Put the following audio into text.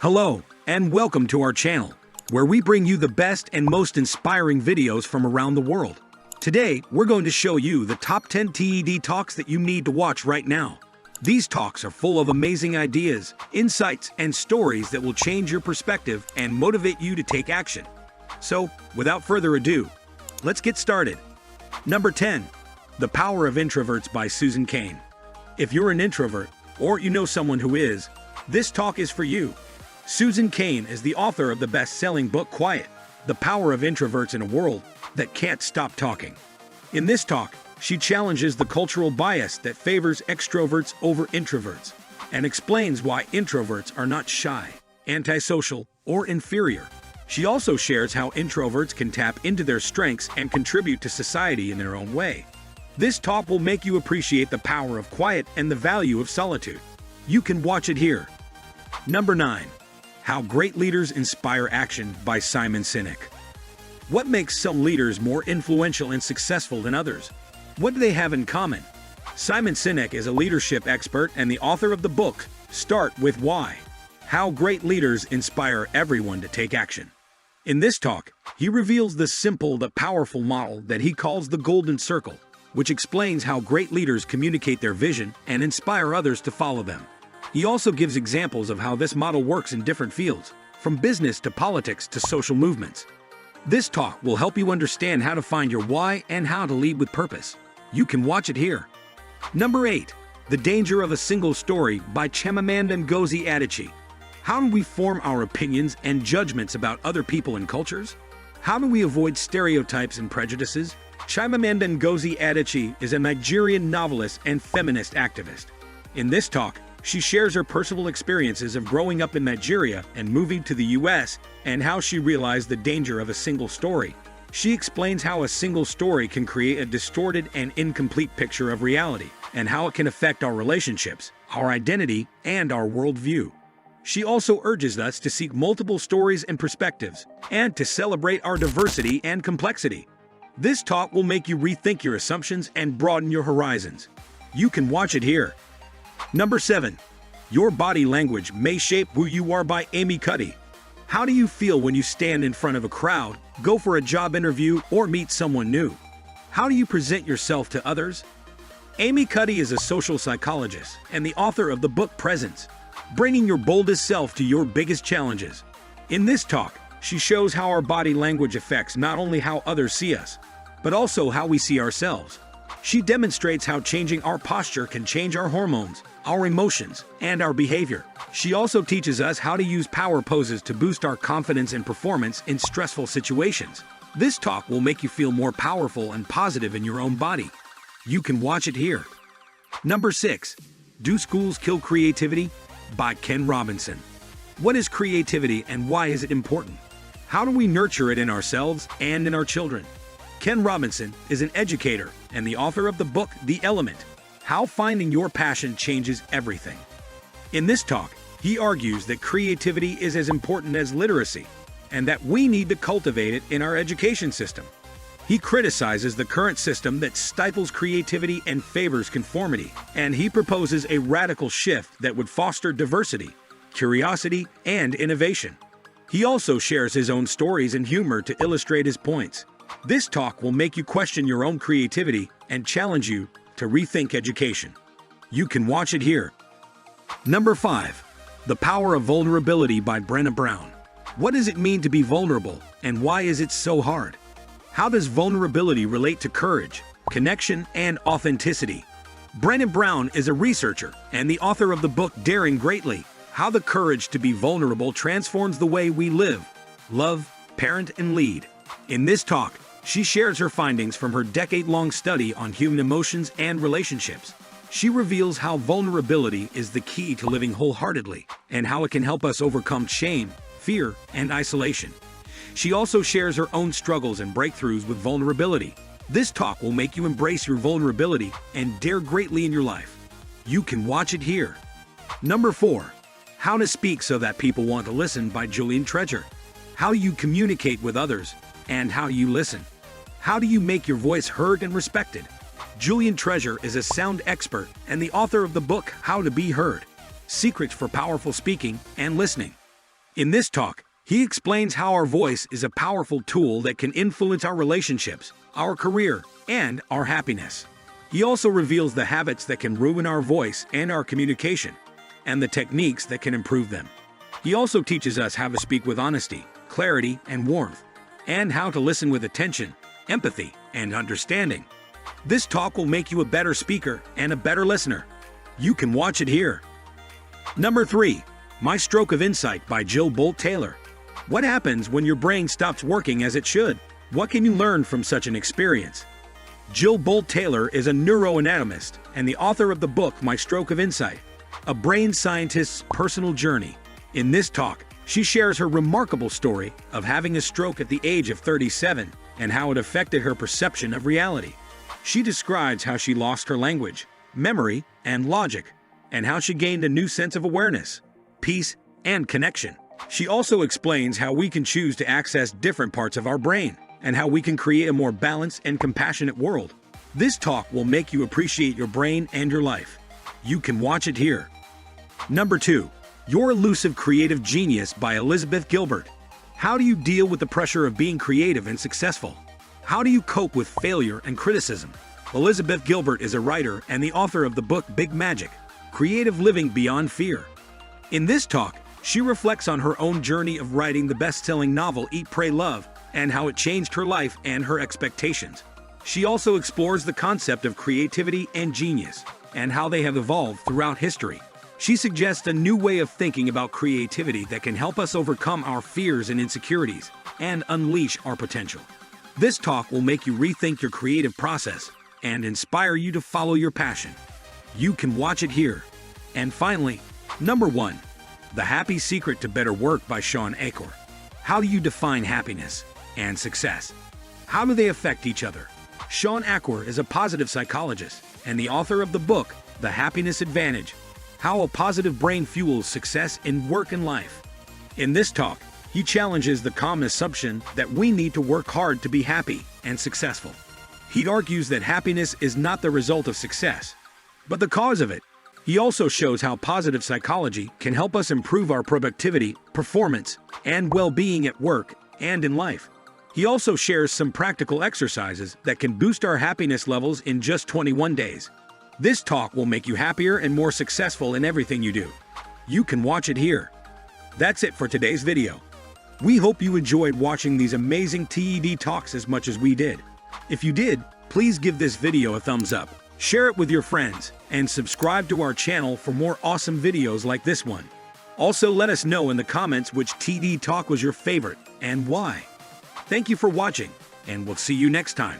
Hello, and welcome to our channel, where we bring you the best and most inspiring videos from around the world. Today, we're going to show you the top 10 TED talks that you need to watch right now. These talks are full of amazing ideas, insights, and stories that will change your perspective and motivate you to take action. So, without further ado, let's get started. Number 10. The Power of Introverts by Susan Cain. If you're an introvert, or you know someone who is, this talk is for you. Susan Cain is the author of the best-selling book Quiet, The Power of Introverts in a World That Can't Stop Talking. In this talk, she challenges the cultural bias that favors extroverts over introverts and explains why introverts are not shy, antisocial, or inferior. She also shares how introverts can tap into their strengths and contribute to society in their own way. This talk will make you appreciate the power of quiet and the value of solitude. You can watch it here. Number 9. How Great Leaders Inspire Action by Simon Sinek. What makes some leaders more influential and successful than others? What do they have in common? Simon Sinek is a leadership expert and the author of the book, Start With Why: How Great Leaders Inspire Everyone to Take Action. In this talk, he reveals the simple but powerful model that he calls the Golden Circle, which explains how great leaders communicate their vision and inspire others to follow them. He also gives examples of how this model works in different fields, from business to politics to social movements. This talk will help you understand how to find your why and how to lead with purpose. You can watch it here. Number 8. The Danger of a Single Story by Chimamanda Ngozi Adichie. How do we form our opinions and judgments about other people and cultures? How do we avoid stereotypes and prejudices? Chimamanda Ngozi Adichie is a Nigerian novelist and feminist activist. In this talk, she shares her personal experiences of growing up in Nigeria and moving to the US and how she realized the danger of a single story. She explains how a single story can create a distorted and incomplete picture of reality and how it can affect our relationships, our identity, and our worldview. She also urges us to seek multiple stories and perspectives and to celebrate our diversity and complexity. This talk will make you rethink your assumptions and broaden your horizons. You can watch it here. Number 7. Your Body Language May Shape Who You Are by Amy Cuddy. How do you feel when you stand in front of a crowd, go for a job interview, or meet someone new? How do you present yourself to others? Amy Cuddy is a social psychologist and the author of the book Presence, Bringing Your Boldest Self to Your Biggest Challenges. In this talk, she shows how our body language affects not only how others see us, but also how we see ourselves. She demonstrates how changing our posture can change our hormones, our emotions, and our behavior. She also teaches us how to use power poses to boost our confidence and performance in stressful situations. This talk will make you feel more powerful and positive in your own body. You can watch it here. Number 6. Do Schools Kill Creativity? By Ken Robinson. What is creativity and why is it important? How do we nurture it in ourselves and in our children? Ken Robinson is an educator and the author of the book The Element: How Finding Your Passion Changes Everything. In this talk, he argues that creativity is as important as literacy and that we need to cultivate it in our education system. He criticizes the current system that stifles creativity and favors conformity, and he proposes a radical shift that would foster diversity, curiosity, and innovation. He also shares his own stories and humor to illustrate his points. This talk will make you question your own creativity and challenge you to rethink education. You can watch it here. Number 5. The Power of Vulnerability by Brené Brown. What does it mean to be vulnerable, and why is it so hard? How does vulnerability relate to courage, connection, and authenticity? Brené Brown is a researcher and the author of the book Daring Greatly: How the Courage to be Vulnerable Transforms the Way We Live, Love, Parent, and Lead. In this talk, she shares her findings from her decade-long study on human emotions and relationships. She reveals how vulnerability is the key to living wholeheartedly and how it can help us overcome shame, fear, and isolation. She also shares her own struggles and breakthroughs with vulnerability. This talk will make you embrace your vulnerability and dare greatly in your life. You can watch it here. Number 4. How to Speak So That People Want to Listen by Julian Treasure. How you communicate with others and how you listen. How do you make your voice heard and respected? Julian Treasure is a sound expert and the author of the book How to Be Heard: Secrets for Powerful Speaking and Listening. In this talk, he explains how our voice is a powerful tool that can influence our relationships, our career, and our happiness. He also reveals the habits that can ruin our voice and our communication, and the techniques that can improve them. He also teaches us how to speak with honesty, clarity, and warmth, and how to listen with attention, empathy, and understanding. This talk will make you a better speaker and a better listener. You can watch it here. Number 3. My Stroke of Insight by Jill Bolt Taylor. What happens when your brain stops working as it should? What can you learn from such an experience? Jill Bolt Taylor is a neuroanatomist and the author of the book My Stroke of Insight, a brain scientist's personal journey. In this talk, she shares her remarkable story of having a stroke at the age of 37 and how it affected her perception of reality. She describes how she lost her language, memory, and logic, and how she gained a new sense of awareness, peace, and connection. She also explains how we can choose to access different parts of our brain and how we can create a more balanced and compassionate world. This talk will make you appreciate your brain and your life. You can watch it here. Number 2. Your Elusive Creative Genius by Elizabeth Gilbert. How do you deal with the pressure of being creative and successful? How do you cope with failure and criticism? Elizabeth Gilbert is a writer and the author of the book Big Magic: Creative Living Beyond Fear. In this talk, she reflects on her own journey of writing the best-selling novel Eat, Pray, Love, and how it changed her life and her expectations. She also explores the concept of creativity and genius, and how they have evolved throughout history. She suggests a new way of thinking about creativity that can help us overcome our fears and insecurities, and unleash our potential. This talk will make you rethink your creative process, and inspire you to follow your passion. You can watch it here. And finally, number 1. The Happy Secret to Better Work by Shawn Achor. How do you define happiness and success? How do they affect each other? Shawn Achor is a positive psychologist and the author of the book, The Happiness Advantage: How a Positive Brain Fuels Success in Work and Life. In this talk, he challenges the common assumption that we need to work hard to be happy and successful. He argues that happiness is not the result of success, but the cause of it. He also shows how positive psychology can help us improve our productivity, performance, and well-being at work and in life. He also shares some practical exercises that can boost our happiness levels in just 21 days. This talk will make you happier and more successful in everything you do. You can watch it here. That's it for today's video. We hope you enjoyed watching these amazing TED Talks as much as we did. If you did, please give this video a thumbs up, share it with your friends, and subscribe to our channel for more awesome videos like this one. Also, let us know in the comments which TED Talk was your favorite and why. Thank you for watching, and we'll see you next time.